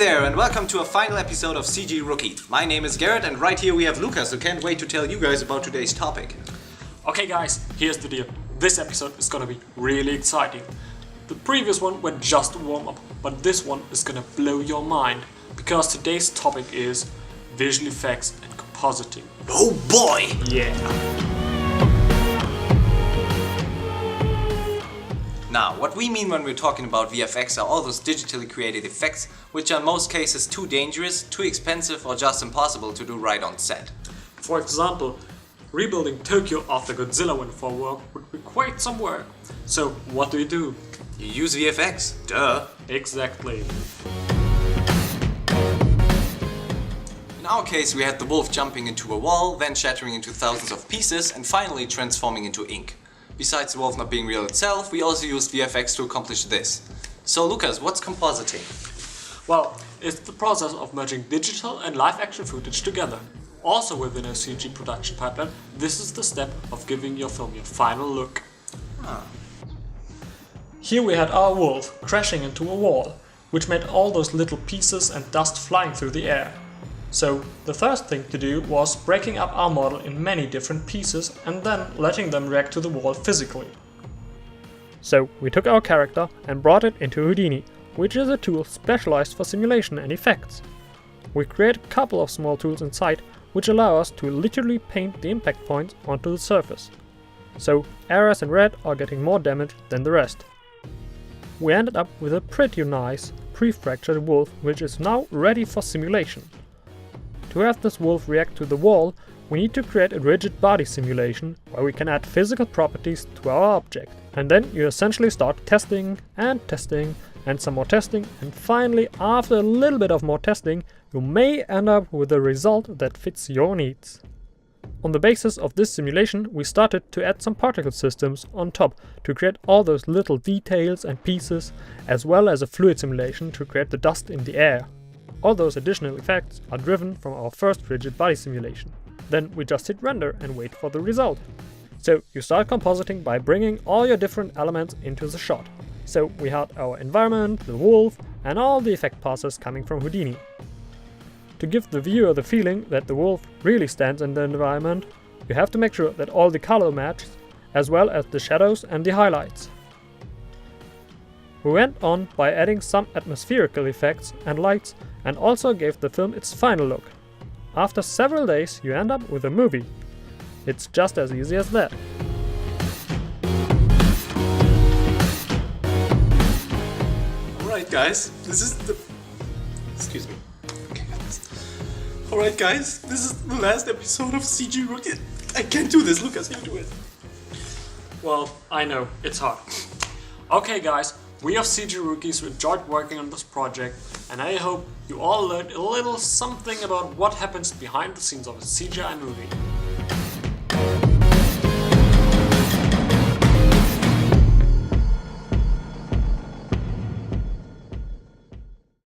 there and welcome to a final episode of CG Rookie. My name is Garrett and right here we have Lucas, who can't wait to tell you guys about today's topic. Okay guys, here's the deal. This episode is gonna be really exciting. The previous one were just a warm-up, but this one is gonna blow your mind because today's topic is visual effects and compositing. Oh boy! Yeah! Now, what we mean when we're talking about VFX are all those digitally created effects, which are in most cases too dangerous, too expensive or just impossible to do right on set. For example, rebuilding Tokyo after Godzilla went for a walk would be quite some work. So what do? You use VFX, duh! Exactly. In our case we had the wolf jumping into a wall, then shattering into thousands of pieces and finally transforming into ink. Besides the wolf not being real itself, we also used VFX to accomplish this. So Lucas, what's compositing? Well, it's the process of merging digital and live action footage together. Also within a CG production pipeline, this is the step of giving your film your final look. Here we had our wolf crashing into a wall, which made all those little pieces and dust flying through the air. So the first thing to do was breaking up our model in many different pieces and then letting them react to the wall physically. So we took our character and brought it into Houdini, which is a tool specialized for simulation and effects. We created a couple of small tools inside which allow us to literally paint the impact points onto the surface. So areas in red are getting more damage than the rest. We ended up with a pretty nice pre-fractured wolf which is now ready for simulation. To have this wolf react to the wall, we need to create a rigid body simulation where we can add physical properties to our object. And then you essentially start testing and some more testing, and finally, after a little bit of more testing, you may end up with a result that fits your needs. On the basis of this simulation, we started to add some particle systems on top to create all those little details and pieces, as well as a fluid simulation to create the dust in the air. All those additional effects are driven from our first rigid body simulation. Then we just hit render and wait for the result. So you start compositing by bringing all your different elements into the shot. So we had our environment, the wolf, and all the effect passes coming from Houdini. To give the viewer the feeling that the wolf really stands in the environment, you have to make sure that all the color matches, as well as the shadows and the highlights. We went on by adding some atmospherical effects and lights and also gave the film its final look. After several days you end up with a movie. It's just as easy as that. Alright guys, this is the... Excuse me. Okay, alright guys, this is the last episode of CG Rookie. I can't do this, Lucas, you do it. Well, I know, it's hard. Okay guys, we of CG Rookies enjoyed working on this project, and I hope you all learned a little something about what happens behind the scenes of a CGI movie.